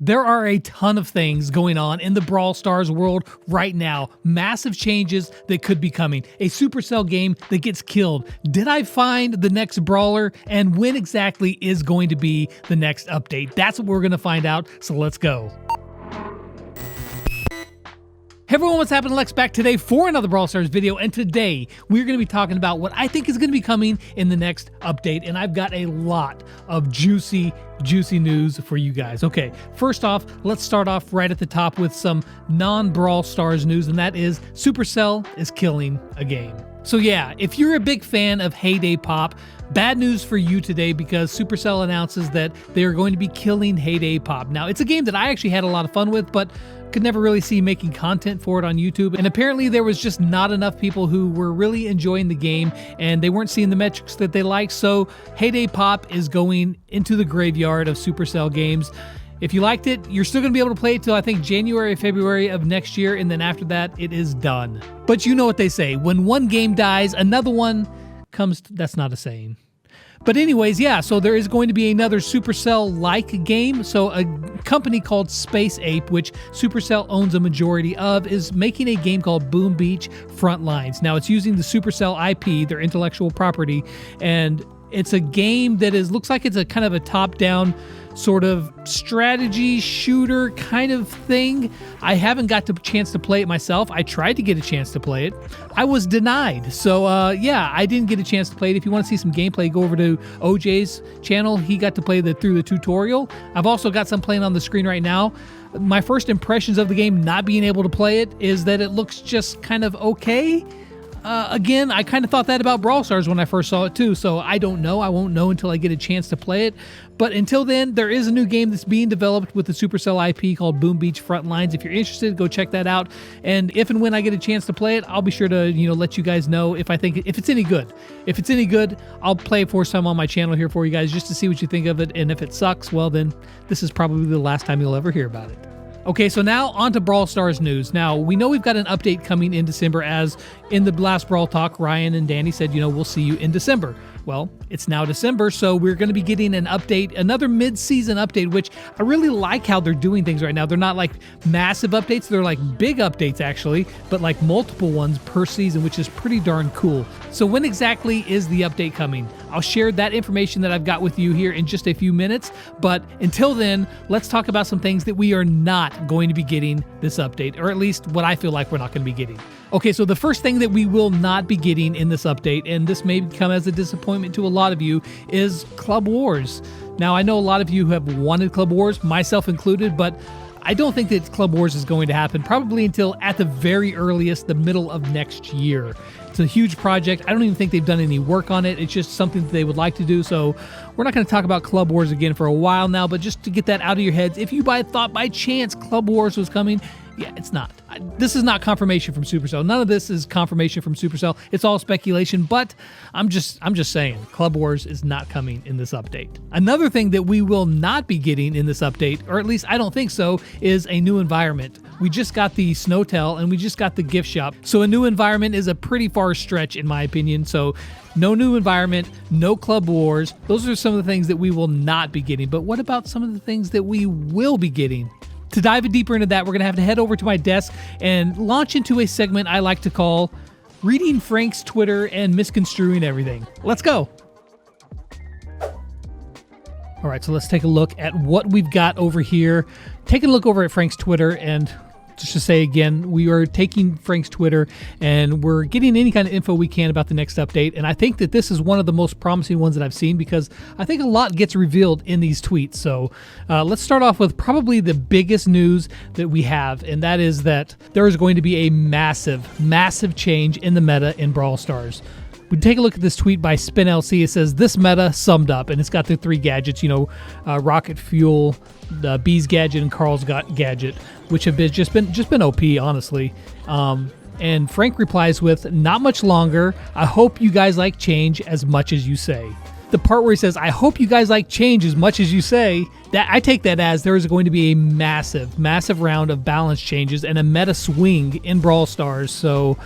There are a ton of things going on in the Brawl Stars world right now. Massive changes that could be coming. A Supercell game that gets killed. Did I find the next Brawler? And when exactly is going to be the next update? That's what we're going to find out, so let's go. Hey everyone, what's happening? Lex back today for another Brawl Stars video, and today we're going to be talking about what I think is going to be coming in the next update, and I've got a lot of juicy news for you guys. Okay, first off, let's start off right at the top with some non-Brawl Stars news, and that is Supercell is killing a game. So yeah, if you're a big fan of Heyday Pop, bad news for you today because Supercell announces that they are going to be killing Heyday Pop. Now, it's a game that I actually had a lot of fun with, but could never really see making content for it on YouTube, and apparently there was just not enough people who were really enjoying the game and they weren't seeing the metrics that they liked, so Heyday Pop is going into the graveyard of Supercell games. If you liked it, you're still going to be able to play it till I think January or February of next year, and then after that it is done. But you know what they say, when one game dies, another one comes. That's not a saying. But anyways, yeah, so there is going to be another Supercell-like game. So a company called Space Ape, which Supercell owns a majority of, is making a game called Boom Beach Frontlines. Now, it's using the Supercell IP, their intellectual property, and it's a game that looks like it's a kind of a top-down sort of strategy shooter kind of thing. I haven't got the chance to play it myself. I tried to get a chance to play it. I was denied. So yeah, I didn't get a chance to play it. If you want to see some gameplay, go over to OJ's channel. He got to play through the tutorial. I've also got some playing on the screen right now. My first impressions of the game, not being able to play it, is that it looks just kind of okay. Again, I kind of thought that about Brawl Stars when I first saw it too, so I don't know. I won't know until I get a chance to play it. But until then, there is a new game that's being developed with the Supercell IP called Boom Beach Frontlines. If you're interested, go check that out. And if and when I get a chance to play it, I'll be sure to, let you guys know if it's any good. If it's any good, I'll play it for some on my channel here for you guys just to see what you think of it. And if it sucks, well then, this is probably the last time you'll ever hear about it. Okay, so now on to Brawl Stars news. Now, we know we've got an update coming in December, as in the last Brawl Talk, Ryan and Danny said, we'll see you in December. Well, it's now December, so we're going to be getting an update, another mid-season update, which I really like how they're doing things right now. They're not like massive updates, they're like big updates actually, but like multiple ones per season, which is pretty darn cool. So when exactly is the update coming? I'll share that information that I've got with you here in just a few minutes, but until then, let's talk about some things that we are not going to be getting this update, or at least what I feel like we're not going to be getting. Okay, so the first thing that we will not be getting in this update, and this may come as a disappointment to a lot of you, is Club Wars. Now, I know a lot of you have wanted Club Wars, myself included, but I don't think that Club Wars is going to happen probably until at the very earliest, the middle of next year. It's a huge project. I don't even think they've done any work on it. It's just something that they would like to do. So we're not going to talk about Club Wars again for a while now, but just to get that out of your heads, if you thought by chance Club Wars was coming, yeah, it's not. This is not confirmation from Supercell. None of this is confirmation from Supercell. It's all speculation, but I'm just saying Club Wars is not coming in this update. Another thing that we will not be getting in this update, or at least I don't think so, is a new environment. We just got the Snowtell and we just got the gift shop. So a new environment is a pretty far stretch in my opinion. So no new environment, no Club Wars. Those are some of the things that we will not be getting. But what about some of the things that we will be getting? To dive deeper into that, we're going to have to head over to my desk and launch into a segment I like to call Reading Frank's Twitter and Misconstruing Everything. Let's go. All right, so let's take a look at what we've got over here. Taking a look over at Frank's Twitter, and just to say again, we are taking Frank's Twitter and we're getting any kind of info we can about the next update. And I think that this is one of the most promising ones that I've seen because I think a lot gets revealed in these tweets. So let's start off with probably the biggest news that we have, and that is that there is going to be a massive change in the meta in Brawl Stars. We take a look at this tweet by SpinLC. It says, "This meta summed up," and it's got the three gadgets, Rocket Fuel, the Bee's gadget, and Carl's gadget, which have just been OP, honestly. And Frank replies with, "Not much longer. I hope you guys like change as much as you say." The part where he says, "I hope you guys like change as much as you say," that I take that as there is going to be a massive round of balance changes and a meta swing in Brawl Stars. So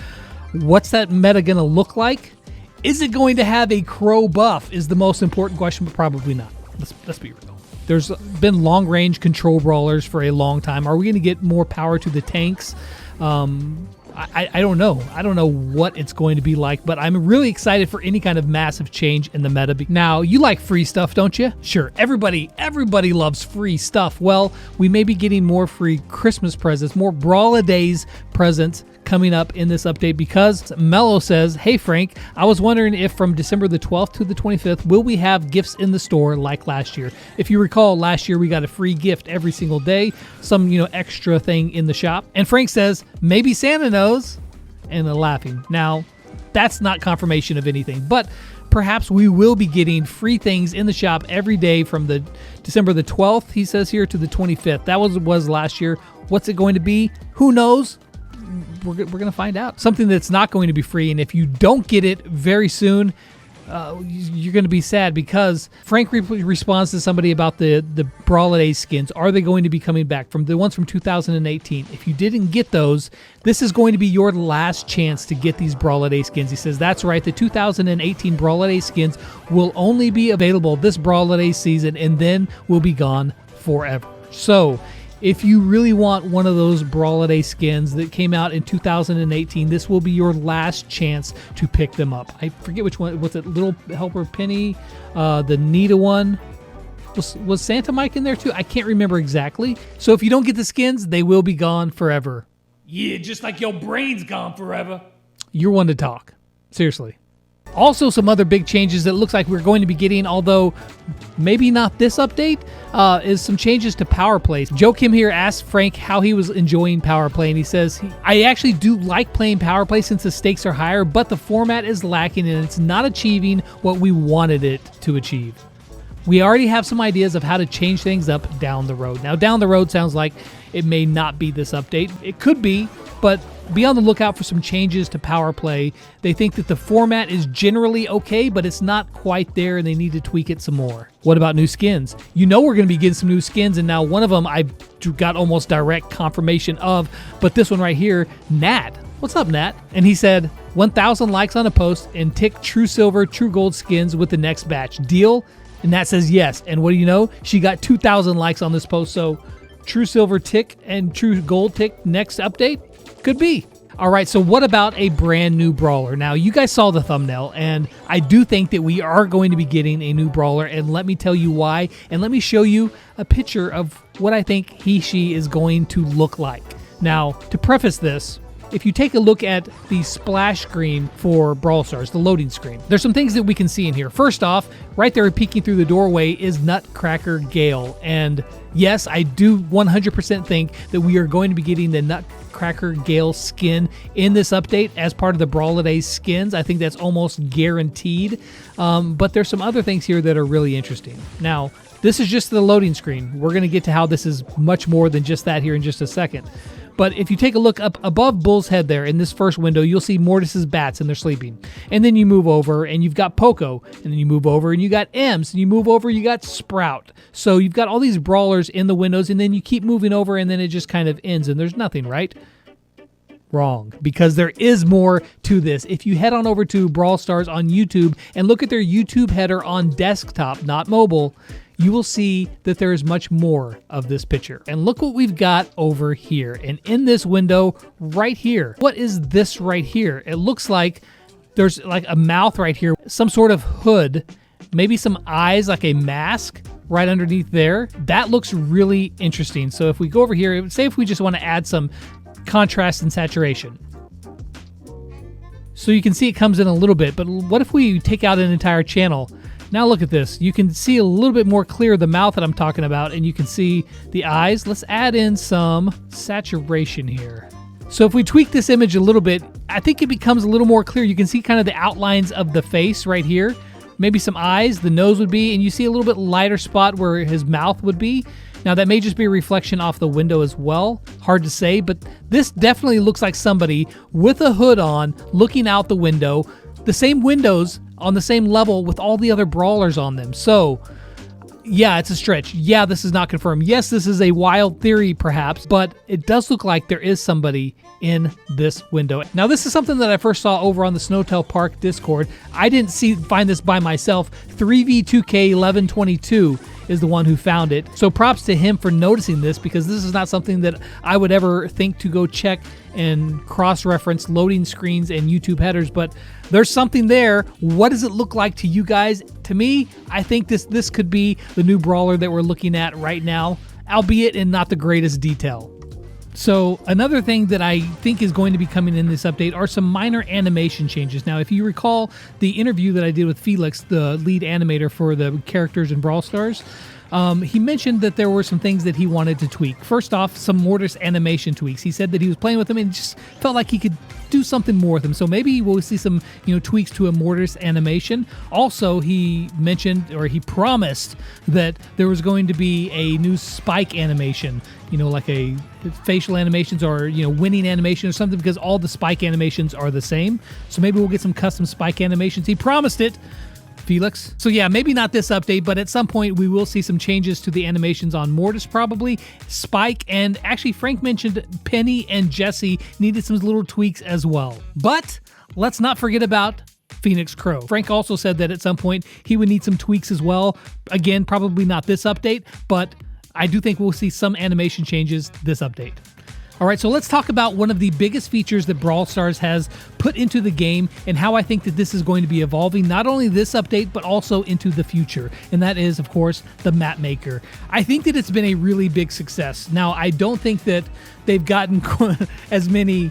what's that meta going to look like? Is it going to have a Crow buff is the most important question, but probably not. Let's be real. There's been long-range control brawlers for a long time. Are we going to get more power to the tanks? I don't know. I don't know what it's going to be like, but I'm really excited for any kind of massive change in the meta. Now, you like free stuff, don't you? Sure, everybody loves free stuff. Well, we may be getting more free Christmas presents, more Brawlidays presents coming up in this update, because Mello says, hey Frank, I was wondering if from December the 12th to the 25th, will we have gifts in the store like last year? If you recall, last year we got a free gift every single day, some, extra thing in the shop. And Frank says, maybe Santa knows, and they're laughing. Now, that's not confirmation of anything, but perhaps we will be getting free things in the shop every day from the December the 12th, he says here, to the 25th. That was last year. What's it going to be? Who knows? We're going to find out. Something that's not going to be free, and if you don't get it very soon, you're going to be sad, because Frank responds to somebody about the Brawlidays skins. Are they going to be coming back from the ones from 2018? If you didn't get those, this is going to be your last chance to get these Brawlidays skins. He says, that's right, the 2018 Brawlidays skins will only be available this Brawlidays season, and then will be gone forever. So if you really want one of those Brawlidays skins that came out in 2018, this will be your last chance to pick them up. I forget which one. Was it Little Helper Penny? The Nita one? Was Santa Mike in there too? I can't remember exactly. So if you don't get the skins, they will be gone forever. Yeah, just like your brain's gone forever. You're one to talk. Seriously. Also, some other big changes that looks like we're going to be getting, although maybe not this update, is some changes to power plays. Joe Kim here asked Frank how he was enjoying power play, and he says, I actually do like playing power play since the stakes are higher, but the format is lacking and it's not achieving what we wanted it to achieve. We already have some ideas of how to change things up down the road. Now, down the road sounds like it may not be this update. It could be, but be on the lookout for some changes to power play. They think that the format is generally okay, but it's not quite there, and they need to tweak it some more. What about new skins? You know we're going to be getting some new skins, and now one of them I got almost direct confirmation of, but this one right here, Nat. What's up, Nat? And he said, 1,000 likes on a post and tick True Silver, True Gold skins with the next batch. Deal? And Nat says yes. And what do you know? She got 2,000 likes on this post, so True Silver tick and True Gold tick next update? Could be. All right, so what about a brand new Brawler? Now, you guys saw the thumbnail, and I do think that we are going to be getting a new Brawler, and let me tell you why, and let me show you a picture of what I think she is going to look like. Now, to preface this, if you take a look at the splash screen for Brawl Stars, the loading screen, there's some things that we can see in here. First off, right there peeking through the doorway is Nutcracker Gale. And yes, I do 100% think that we are going to be getting the Nutcracker Gale skin in this update as part of the Brawlidays skins. I think that's almost guaranteed. But there's some other things here that are really interesting. Now, this is just the loading screen. We're going to get to how this is much more than just that here in just a second. But if you take a look up above Bull's head there in this first window, you'll see Mortis's bats and they're sleeping. And then you move over and you've got Poco. And then you move over and you got Ems. And you move over, you got Sprout. So you've got all these brawlers in the windows, and then you keep moving over and then it just kind of ends and there's nothing, right? Wrong, because there is more to this. If you head on over to Brawl Stars on YouTube and look at their YouTube header on desktop, not mobile, you will see that there is much more of this picture. And look what we've got over here. And in this window right here, what is this right here? It looks like there's like a mouth right here, some sort of hood, maybe some eyes, like a mask right underneath there. That looks really interesting. So if we go over here, say if we just want to add some contrast and saturation. So you can see it comes in a little bit, but what if we take out an entire channel? Now look at this. You can see a little bit more clear the mouth that I'm talking about, and you can see the eyes. Let's add in some saturation here. So if we tweak this image a little bit, I think it becomes a little more clear. You can see kind of the outlines of the face right here. Maybe some eyes, the nose would be, and you see a little bit lighter spot where his mouth would be. Now that may just be a reflection off the window as well. Hard to say, but this definitely looks like somebody with a hood on, looking out the window. The same windows on the same level with all the other brawlers on them. So yeah, it's a stretch. Yeah, this is not confirmed. Yes, this is a wild theory perhaps, but it does look like there is somebody in this window. Now this is something that I first saw over on the Snowtail Park Discord. I didn't find this by myself. 3v2k1122 is the one who found it. So props to him for noticing this, because this is not something that I would ever think to go check and cross-reference loading screens and YouTube headers, but there's something there. What does it look like to you guys? To me, I think this could be the new Brawler that we're looking at right now, albeit in not the greatest detail. So another thing that I think is going to be coming in this update are some minor animation changes. Now, if you recall the interview that I did with Felix, the lead animator for the characters in Brawl Stars, he mentioned that there were some things that he wanted to tweak. First off, some Mortis animation tweaks. He said that he was playing with them and just felt like he could do something more with them. So maybe we'll see some, tweaks to a Mortis animation. Also, he mentioned, or he promised, that there was going to be a new Spike animation, like a facial animations or, winning animation or something, because all the Spike animations are the same. So maybe we'll get some custom Spike animations. He promised it, Felix. So yeah, maybe not this update, but at some point we will see some changes to the animations on Mortis, probably Spike, and actually Frank mentioned Penny and Jesse needed some little tweaks as well. But let's not forget about Phoenix Crow. Frank also said that at some point he would need some tweaks as well. Again, probably not this update, but I do think we'll see some animation changes this update. All right, so let's talk about one of the biggest features that Brawl Stars has put into the game and how I think that this is going to be evolving, not only this update, but also into the future. And that is, of course, the map maker. I think that it's been a really big success. Now, I don't think that they've gotten as many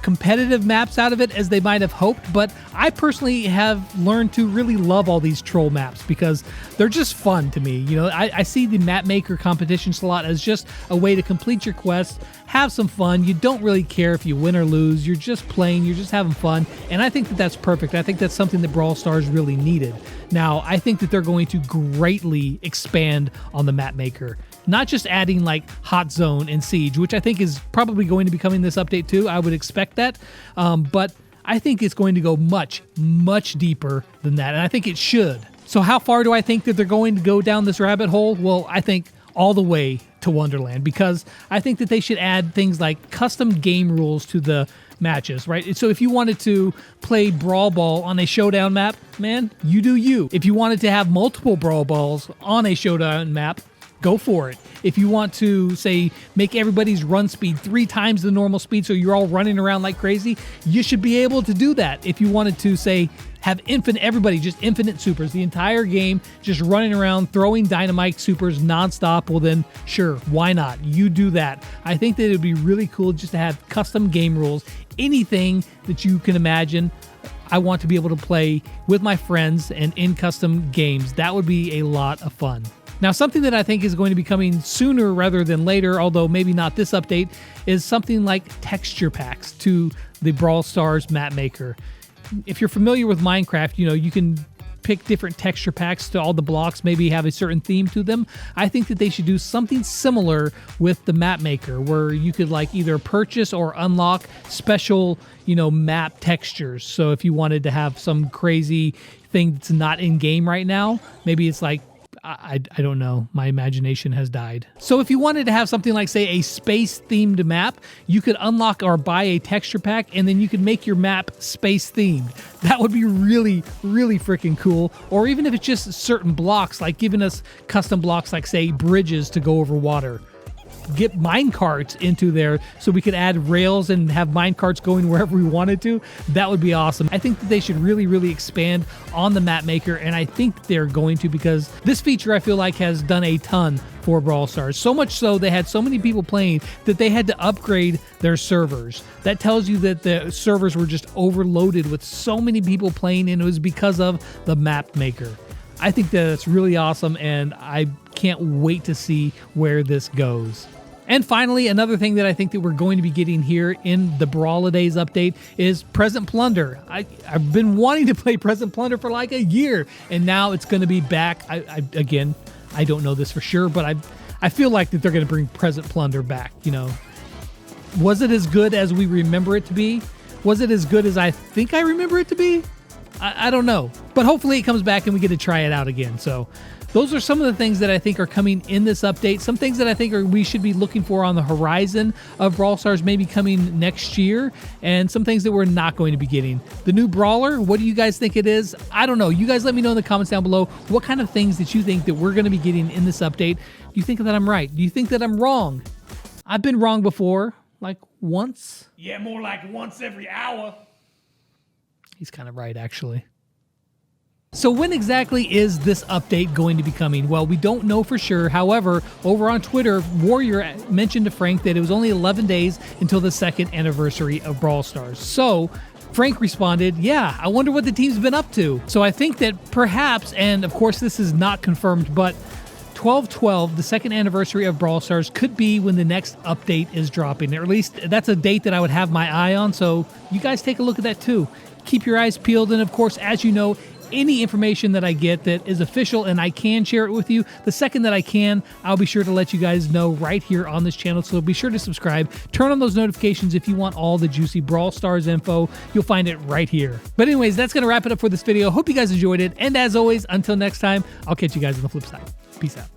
competitive maps out of it as they might have hoped, but I personally have learned to really love all these troll maps because they're just fun to me. I see the map maker competition slot as just a way to complete your quest, have some fun. You don't really care if you win or lose. You're just playing, you're just having fun, and I think that that's perfect. I think that's something that Brawl Stars really needed. Now, I think that they're going to greatly expand on the map maker. Not just adding like Hot Zone and Siege, which I think is probably going to be coming this update too. I would expect that. But I think it's going to go much, much deeper than that. And I think it should. So how far do I think that they're going to go down this rabbit hole? Well, I think all the way to Wonderland, because I think that they should add things like custom game rules to the matches, right? So if you wanted to play Brawl Ball on a showdown map, man, you do you. If you wanted to have multiple Brawl Balls on a showdown map, go for it. If you want to, say, make everybody's run speed 3 times the normal speed so you're all running around like crazy, you should be able to do that. If you wanted to, say, have everybody just infinite supers, the entire game just running around throwing dynamite supers nonstop, well then, sure, why not? You do that. I think that it would be really cool just to have custom game rules. Anything that you can imagine, I want to be able to play with my friends and in custom games. That would be a lot of fun. Now, something that I think is going to be coming sooner rather than later, although maybe not this update, is something like texture packs to the Brawl Stars map maker. If you're familiar with Minecraft, you can pick different texture packs to all the blocks, maybe have a certain theme to them. I think that they should do something similar with the map maker, where you could like either purchase or unlock special, map textures. So if you wanted to have some crazy thing that's not in game right now, maybe it's like, I don't know. My imagination has died. So if you wanted to have something like, say, a space-themed map, you could unlock or buy a texture pack, and then you could make your map space-themed. That would be really, really freaking cool. Or even if it's just certain blocks, like giving us custom blocks like, say, bridges to go over water. Get minecarts into there so we could add rails and have minecarts going wherever we wanted to. That would be awesome. I think that they should really, really expand on the map maker, and I think they're going to, because this feature I feel like has done a ton for Brawl Stars. So much so they had so many people playing that they had to upgrade their servers. That tells you that the servers were just overloaded with so many people playing, and it was because of the map maker. I think that it's really awesome, and I can't wait to see where this goes. And finally, another thing that I think that we're going to be getting here in the Brawlidays update is Present Plunder. I've been wanting to play Present Plunder for like a year, and now it's going to be back. Again, I don't know this for sure, but I feel like that they're going to bring Present Plunder back. Was it as good as we remember it to be? Was it as good as I think I remember it to be? I don't know, but hopefully it comes back and we get to try it out again. So those are some of the things that I think are coming in this update. Some things that I think we should be looking for on the horizon of Brawl Stars maybe coming next year, and some things that we're not going to be getting. The new Brawler, what do you guys think it is? I don't know. You guys let me know in the comments down below what kind of things that you think that we're going to be getting in this update. Do you think that I'm right? Do you think that I'm wrong? I've been wrong before, like once. Yeah, more like once every hour. He's kind of right, actually. So when exactly is this update going to be coming? Well, we don't know for sure. However, over on Twitter, Warrior mentioned to Frank that it was only 11 days until the 2nd anniversary of Brawl Stars. So Frank responded, yeah, I wonder what the team's been up to. So I think that perhaps, and of course this is not confirmed, but 12/12, the 2nd anniversary of Brawl Stars, could be when the next update is dropping. Or at least that's a date that I would have my eye on. So you guys take a look at that too. Keep your eyes peeled. And of course, as you know, any information that I get that is official and I can share it with you, the second that I can, I'll be sure to let you guys know right here on this channel. So be sure to subscribe, turn on those notifications if you want all the juicy Brawl Stars info. You'll find it right here. But anyways, that's going to wrap it up for this video. Hope you guys enjoyed it. And as always, until next time, I'll catch you guys on the flip side. Peace out.